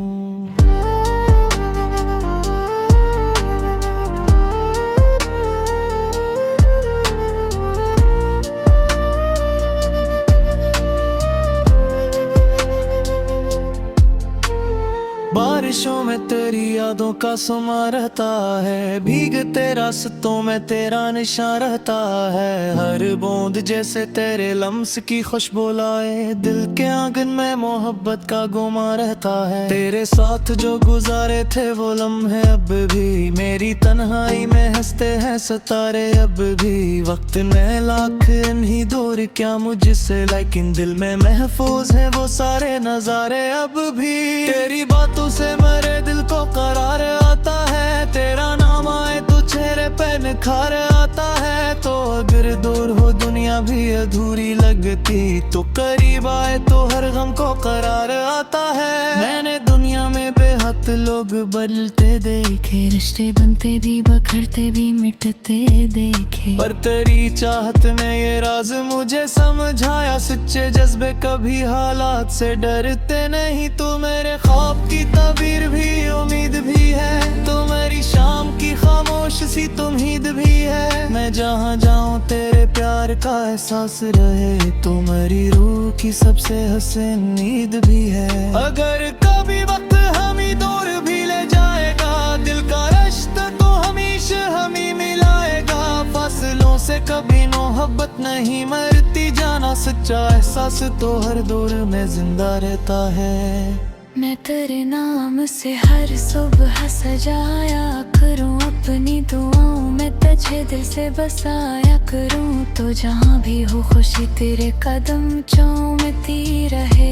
बारिशों में तेरी यादों का समा रहता है, भीगते रास्तों में तेरा निशान रहता है। हर बूंद जैसे तेरे लम्स की खुशबू लाए, दिल के आंगन में मोहब्बत का गुमा रहता है। तेरे साथ जो गुजारे थे वो लम्हे अब भी मेरी तन्हाई में हंसते हैं सितारे अब भी। वक्त में लाख नहीं दूर क्या मुझसे, लेकिन दिल में महफूज है वो सारे नजारे अब भी। तेरी बातों से मेरे दिल को करार आता है, तेरा नाम आए तो चेहरे पे निखार आता है। तो अगर दूर हो दुनिया भी अधूरी लगती, तो करीब आए तो हर गम को करार आता है। मैंने दुनिया में बेहद लोग बदलते देखे, रिश्ते बनते भी बखरते भी मिटते देखे, पर तेरी चाहत ने ये राज मुझे समझाया। सच्चे जज्बे कभी हालात से डरते नहीं, तू मेरे ख्वाब की ताबीर भी उम्मीद भी है, तू मेरी शाम की खामोश सी उम्मीद भी है। मैं जहाँ जाऊँ तेरे प्यार का एहसास रहे, तू मेरी रूह की सबसे हसीन नींद भी है। अगर कभी वक्त हमें दूर भी ले जाएगा, दिल का रिश्ता तो हमेशा हमें मिलाएगा। फासलों से कभी मोहब्बत नहीं मरती, जाना सच्चा एहसास तो हर दौर में जिंदा रहता है। मैं तेरे नाम से हर सुबह सजाया करूं अपनी दुआओं में, तुझे दिल से बसाया करूं। तो जहां भी हो खुशी तेरे कदम चूमती रहे।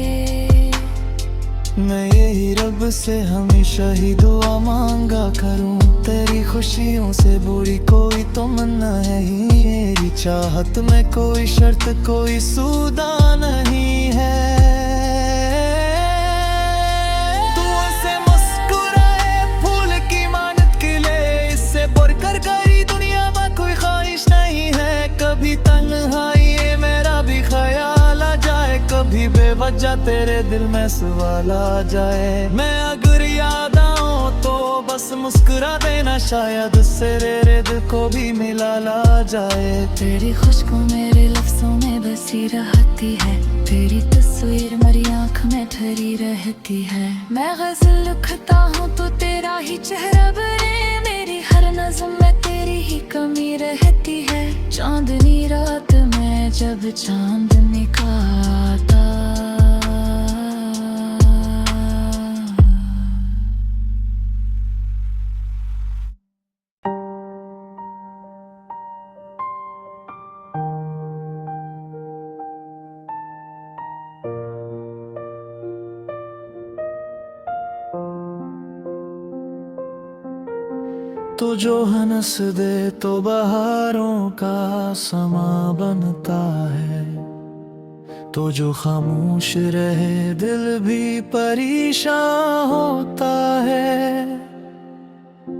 मैं यही रब से हमेशा ही दुआ मांगा करूं, तेरी खुशियों से बुरी कोई तमन्ना है ही मेरी। चाहत में कोई शर्त कोई सौदा नहीं है। तू ऐसे मुस्कुराए फूल की मानत के लिए, इससे बढ़कर गई दुनिया में कोई ख्वाहिश नहीं है। कभी तन्हाई ये मेरा भी ख्याल आ जाए, कभी बेवजह तेरे दिल में सवाल आ जाए। मैं अगर याद आऊं तो बस मुस्कुरा देना, शायद उससे तेरे दिल को भी मिला ला जाए। तेरी खुशबू मेरे लफ्जों में बसी रहती है, तेरी तस्वीर मेरी आँख में ठहरी रहती है। मैं गजल लिखता हूँ तो तेरा ही चेहरा बने, मेरी हर नज़्म में तेरी ही कमी रहती है। चांदनी रात में जब चांद निकलता, तो जो हंस दे तो बहारों का समा बनता है, तो जो खामोश रहे दिल भी परेशान होता है।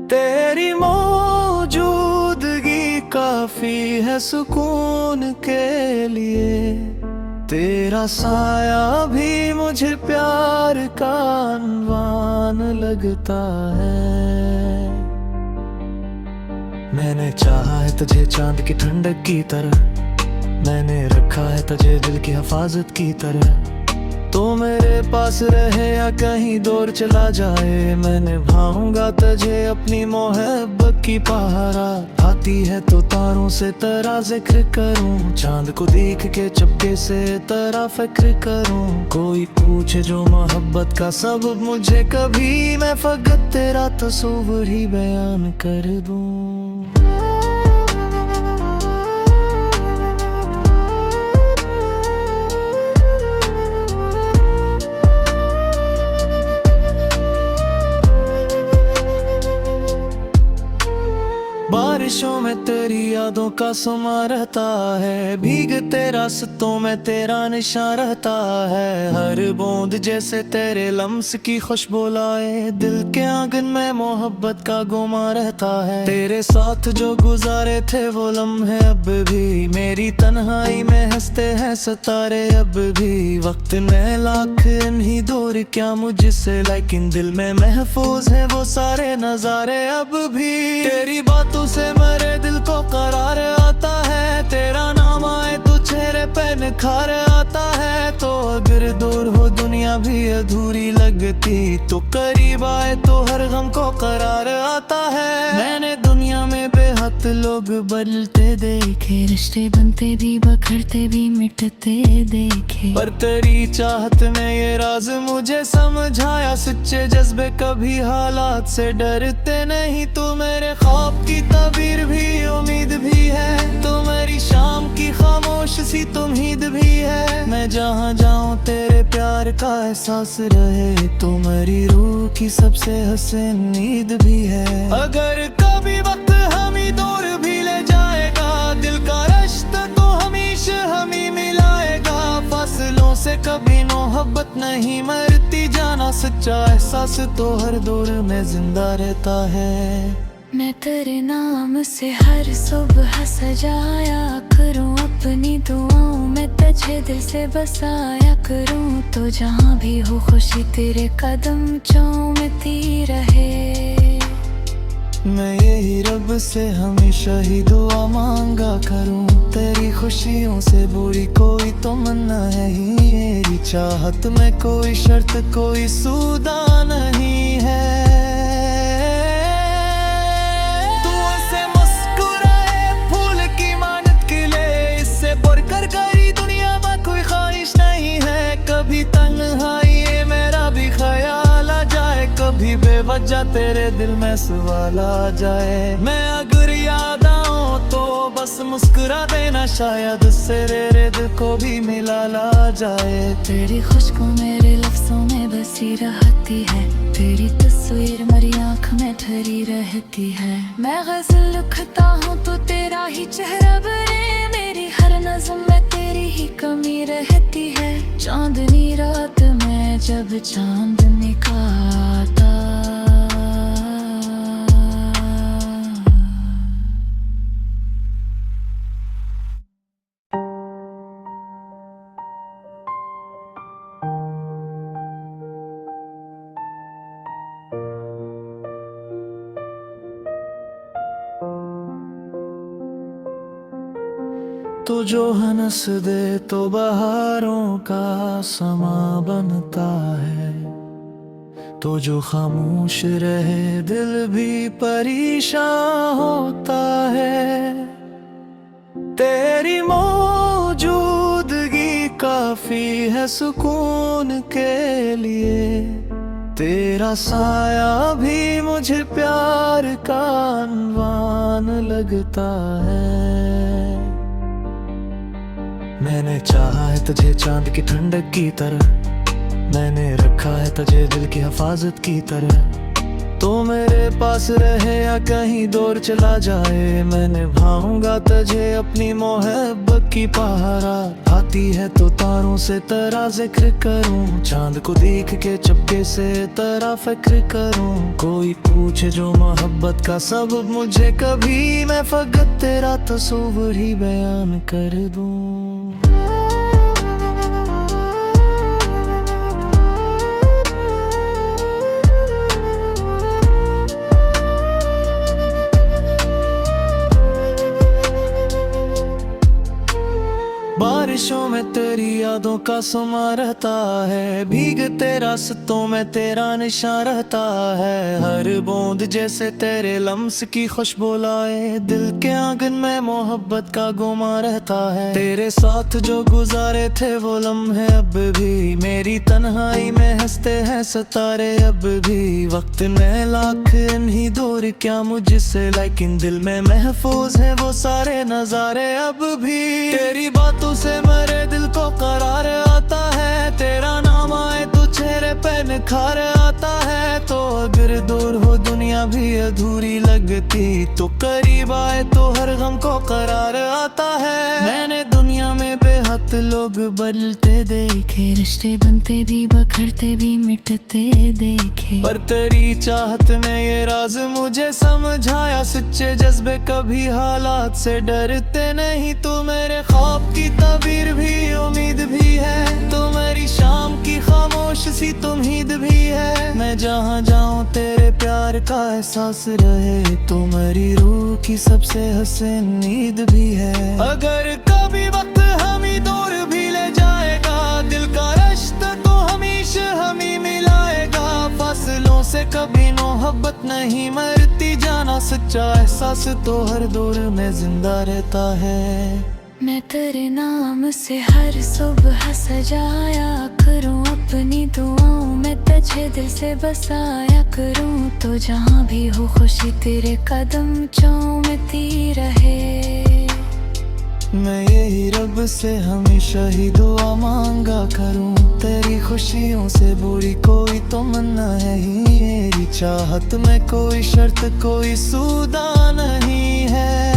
तेरी मौजूदगी काफी है सुकून के लिए, तेरा साया भी मुझे प्यार का अनवान लगता है। मैंने चाहा है तुझे चांद की ठंडक की तरह, मैंने रखा है तुझे दिल की हिफाजत की तरह। तो मेरे पास रहे या कहीं दूर चला जाए, मैं निभाऊंगा तुझे अपनी मोहब्बत की पहरा। आती है तो तारों से तेरा जिक्र करूं, चांद को देख के चपके से तेरा फिक्र करूं। कोई पूछे जो मोहब्बत का सबब मुझे कभी, मैं फकत तेरा तस्वीर ही बयान कर दूं। बारिशों में तेरी यादों का समा रहता है, भीगते रास्तों में तेरा निशान रहता है। हर बूंद जैसे तेरे लम्स की खुशबू लाए, दिल के आंगन में मोहब्बत का गुमा रहता है। तेरे साथ जो गुजारे थे वो लम्हे अब भी मेरी तन्हाई में हंसते हैं सितारे अब भी। वक्त में लाख नहीं दूर क्या मुझसे, लेकिन दिल में महफूज है वो सारे नजारे अब भी। तेरी बातों से मेरे दिल को करार आता है, तेरा नाम आए तो चेहरे पे निखार आता है। तो अगर दूर हो दुनिया दुनिया भी अधूरी लगती, तो करीब आए तो हर गम को करार आता है। मैंने दुनिया में बेहद लोग बदलते देखे, रिश्ते बनते भी बखरते भी मिटते देखे, पर तेरी चाहत ने ये राज मुझे समझाया, सच्चे जज्बे कभी हालात से डरते नहीं। तू मेरे ख्वाब की तबीर भी उम्मीद भी है, तू मेरी शाम की खामोश सी तुमहीद भी है। मैं जहाँ जाऊँ तेरे प्यार का एहसास रहे, तू मेरी रूह की सबसे हसीन नींद भी है। अगर कभी वक्त हमें दूर भी ले जाएगा, दिल का रिश्ता तो हमेशा हमें मिलाएगा। फासलों से कभी मोहब्बत नहीं मरती, जाना सच्चा एहसास तो हर दौर में जिंदा रहता है। मैं तेरे नाम से हर सुबह सजाया करूं, अपनी दुआओं में तुझे दिल से बसाया करूं। तो जहां भी हो खुशी तेरे कदम चूमती रहे। मैं यही रब से हमेशा ही दुआ मांगा करूं, तेरी खुशियों से बुरी कोई तमन्ना है ही मेरी चाहत में कोई शर्त कोई सौदा नहीं है। बेवजह तेरे दिल में सवाल आ जाए, मैं अगर याद आऊं तो बस मुस्कुरा देना, शायद उससे तेरे दिल को भी मिला ला जाए। तेरी खुशबू मेरे लफ्जों में बसी रहती है, तेरी तस्वीर मेरी आँख में ठहरी रहती है। मैं गजल लिखता हूँ तो तेरा ही चेहरा बने, मेरी हर नज़्म में तेरी ही कमी रहती है। चांदनी रात में जब चांद निकलता, तो जो हंस दे तो बहारों का समा बनता है, तो जो खामोश रहे दिल भी परेशान होता है। तेरी मौजूदगी काफी है सुकून के लिए, तेरा साया भी मुझे प्यार का अनवान लगता है। मैंने चाहा है तुझे चांद की ठंडक की तरह, मैंने रखा है तुझे दिल की हिफाजत की तरह। तो मेरे पास रहे या कहीं दूर चला जाए, मैं निभाऊंगा तुझे अपनी मोहब्बत की पहरा। आती है तो तारों से तेरा जिक्र करूं, चांद को देख के चुपके से तेरा फिक्र करूं। कोई पूछे जो मोहब्बत का सबब मुझे कभी, मैं फकत तेरा तस्वीर ही बयान कर दूं। बारिशों में तेरी यादों का समा रहता है, भीगते रास्तों में तेरा निशान रहता है। हर बूंद जैसे तेरे लम्स की खुशबू लाए, दिल के आंगन में मोहब्बत का गुमा रहता है। तेरे साथ जो गुजारे थे वो लम्हे अब भी, मेरी तन्हाई में हंसते हैं सितारे अब भी। वक्त में लाख इन्हीं दूर क्या मुझसे, लेकिन दिल में महफूज है वो सारे नजारे अब भी। तेरी बातों से मेरे दिल को करार आता है, तेरा नाम आए तो चेहरे पे निखार आता है। तो अगर दूर हो दुनिया भी अधूरी लगती, तो करीब आए तो हर गम को करार आता है। मैंने दुनिया में बेहद लोग बदलते देखे, रिश्ते बनते भी बखरते भी मिटते देखे, पर तेरी चाहत ने ये राज मुझे समझाया, सच्चे जज्बे कभी हालात से डरते नहीं। तू मेरे ख्वाब की तबीर भी उम्मीद भी है, तू मेरी शाम की खामोश सी तुमहीद भी है। मैं जहाँ जाऊँ तेरे प्यार का एहसास रहे, तू मेरी रूह की सबसे हसीन नींद भी है। अगर कभी वक्त हमें दूर भी ले जाएगा, दिल का रिश्ता तो हमेशा कभी मोहब्बत नहीं मरती जाना, सच्चा एहसास तो हर दौर में जिंदा रहता है। मैं तेरे नाम से हर सुबह सजाया करूं अपनी दुआओं में, तुझे दिल से बसाया करूं। तो जहां भी हो खुशी तेरे कदम चूमती रहे। मैं यही रब से हमेशा ही दुआ मांगा करूं, तेरी खुशियों से बुरी कोई तमन्ना है ही मेरी चाहत में कोई शर्त कोई सौदा नहीं है।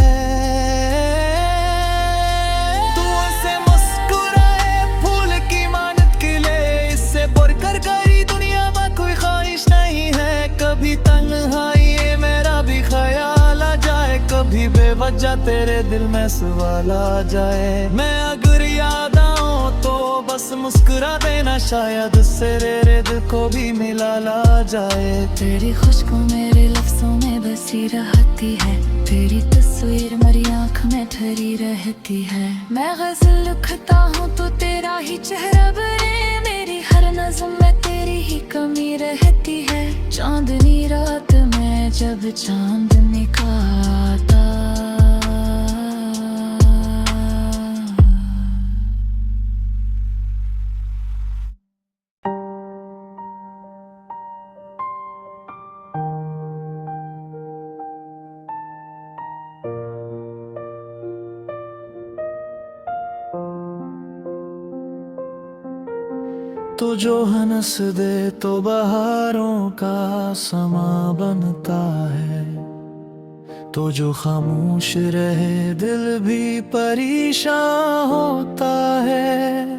तू ऐसे मुस्कुराए फूल की मानत के लिए, इससे बढ़कर गई दुनिया में कोई ख्वाहिश नहीं है। कभी तन्हाई ये मेरा भी ख्याल आ जाए, कभी बेवजह तेरे दिल में सवाल आ जाए। मैं अगर याद आऊं तो बस मुस्कुरा देना, शायद उससे तेरे दिल को भी मिला ला जाए। तेरी खुशबू मेरे लफ्जों में बसी रहती है, तेरी तस्वीर मेरी आँख में ठहरी रहती है। मैं गजल लिखता हूँ तो तेरा ही चेहरा बने, मेरी हर नज़्म में तेरी ही कमी रहती है। चांदनी रात में जब चांद निकलता, तो जो हंस दे तो बहारों का समा बनता है, तो जो खामोश रहे दिल भी परेशान होता है।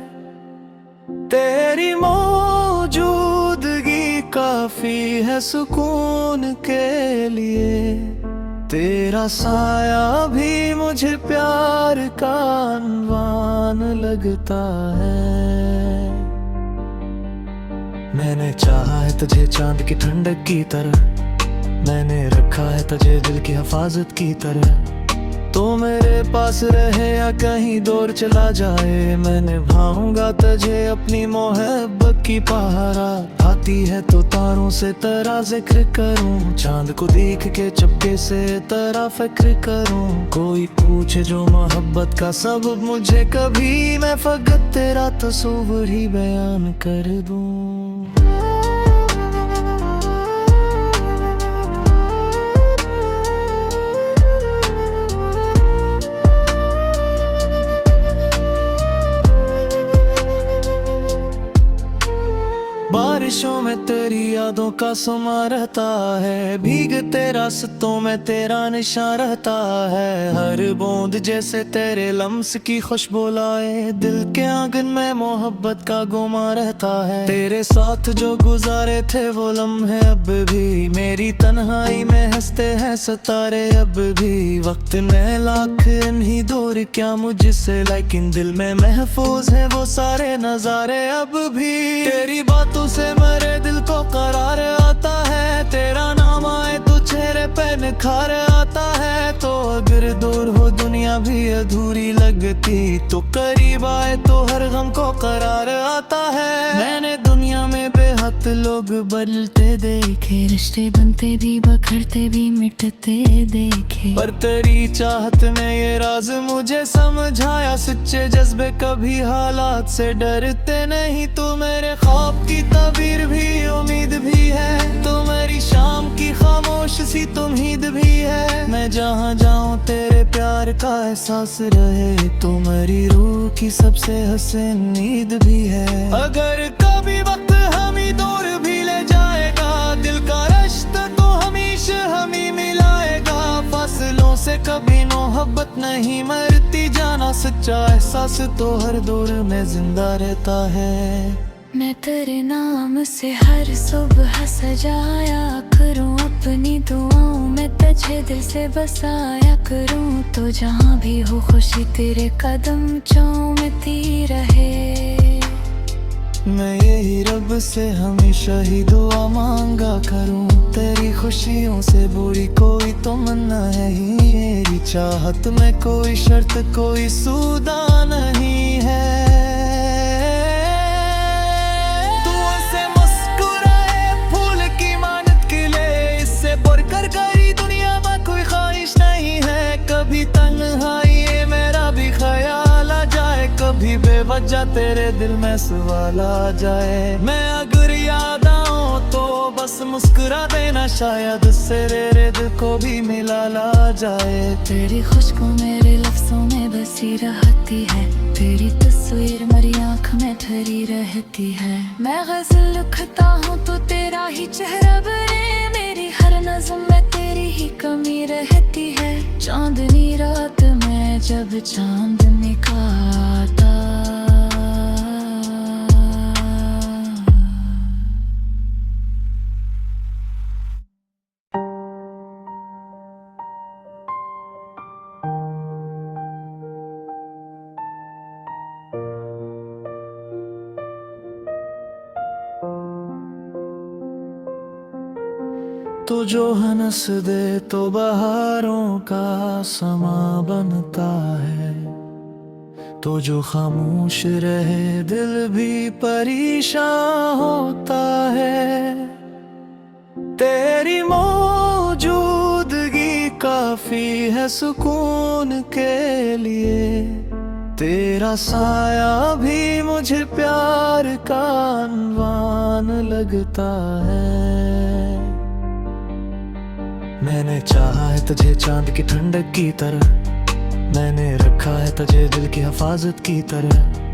तेरी मौजूदगी काफी है सुकून के लिए, तेरा साया भी मुझे प्यार का अनवान लगता है। मैंने चाहा है तुझे चांद की ठंडक की तरह, मैंने रखा है तुझे दिल की हिफाजत की तरह। तो मेरे पास रहे या कहीं दूर चला जाए, मैं निभाऊंगा तुझे अपनी मोहब्बत की पहरा। आती है तो तारों से तेरा जिक्र करूं, चांद को देख के चुपके से तेरा फिक्र करूं। कोई पूछे जो मोहब्बत का सबब मुझे कभी, मैं फकत तेरा तस्वीर ही बयान कर दूं। बारिशों में तेरी यादों का समा रहता है, भीगते रास्तों में तेरा निशान रहता है। हर बूंद जैसे तेरे लम्स की खुशबू लाए, दिल के आंगन में मोहब्बत का गुमा रहता है। तेरे साथ जो गुजारे थे वो लम्हे अब भी, मेरी तन्हाई में हंसते हैं सितारे अब भी। वक्त में लाख इन्हीं दूर क्या मुझसे, लेकिन दिल में महफूज है वो सारे नजारे अब भी। तेरी बातों से मेरे दिल को करार आता है, तेरा नाम आए तो चेहरे पे निखार आता है। तो अगर दूर हो दुनिया भी अधूरी लगती, तो करीब आए तो हर गम को करार आता है। मैंने दुनिया में बेहद लोग बदलते देखे, रिश्ते बनते भी बखरते भी मिटते देखे, पर तेरी चाहत ने ये राज मुझे समझाया। सच्चे जज्बे कभी हालात से डरते नहीं, तू मेरे ख्वाब की तबीर भी उम्मीद भी है, तो मेरी शाम की खामोश सी उम्मीद भी है। मैं जहाँ जाऊँ तेरे प्यार का एहसास रहे, तो मेरी रूह की सबसे हसीन नींद भी है। अगर कभी वक्त हमें दूर भी ले जाएगा, दिल का रिश्ता तो हमेशा हमें मिलाएगा। फासलों से कभी मोहब्बत नहीं मरती जाना, सच्चा एहसास तो हर दौर में जिंदा रहता है। मैं तेरे नाम से हर सुबह सजाया करूं अपनी दुआओं में, तुझे दिल से बसाया करूं। तो जहां भी हो खुशी तेरे कदम चूमती रहे। मैं यही रब से हमेशा ही दुआ मांगा करूं, तेरी खुशियों से बुरी कोई तमन्ना है ही मेरी चाहत में कोई शर्त कोई सौदा नहीं है। तू ऐसे मुस्कुराए फूल की मानत के कभी बेवजह तेरे दिल में सवाल आ जाए, मैं अगर याद आऊं तो बस मुस्कुरा देना, शायद उससे तेरे दिल को भी मिला ला जाए। तेरी खुशबू मेरे लफ्जों में बसी रहती है, तेरी तस्वीर मेरी आँख में ठहरी रहती है। मैं गजल लिखता हूँ तो तेरा ही चेहरा बने, मेरी हर नज़्म में तेरी ही कमी रहती है। चांदनी रात में जब चांद निकलता, तो जो हंस दे तो बहारों का समा बनता है, तो जो खामोश रहे दिल भी परेशान होता है। तेरी मौजूदगी काफी है सुकून के लिए, तेरा साया भी मुझे प्यार का अनवान लगता है। मैंने चाहा है तुझे चांद की ठंडक की तरह, मैंने रखा है तुझे दिल की हिफाजत की तरह।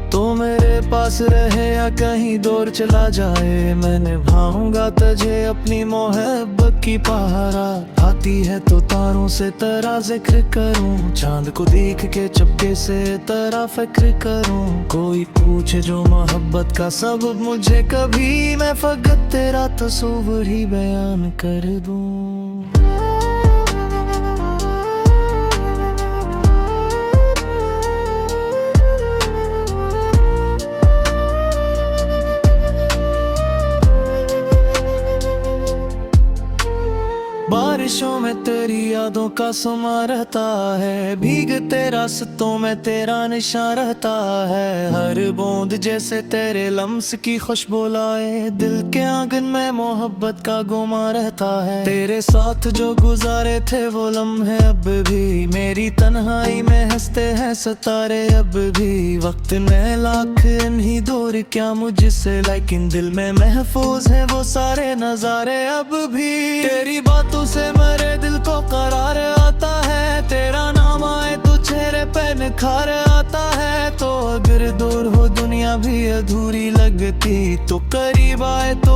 तो मेरे पास रहे या कहीं दूर चला जाए, मैं निभाऊंगा तुझे अपनी मोहब्बत की पहरा। आती है तो तारों से तेरा जिक्र करूं, चांद को देख के चुपके से तेरा फिक्र करूं। कोई पूछे जो मोहब्बत का सबब मुझे कभी, मैं फकत तेरा तस्वीर ही बयान कर दूं। बारिशों में तेरी यादों का समा रहता है, भीगते रास्तों में तेरा निशान रहता है। हर बूंद जैसे तेरे लम्स की खुशबू लाए, दिल के आंगन में मोहब्बत का गुमा रहता है। तेरे साथ जो गुजारे थे वो लम्हे अब भी मेरी तन्हाई में हंसते हैं सितारे अब भी। वक्त में लाख इन्हीं दूर क्या मुझसे, लेकिन दिल में महफूज है वो सारे नजारे अब भी। तेरी बातों से मेरे दिल को करार आता है, तेरा नाम आए तो चेहरे पे निखार आता है। तो अगर दूर हो दुनिया भी अधूरी लगती, तो करीब आए तो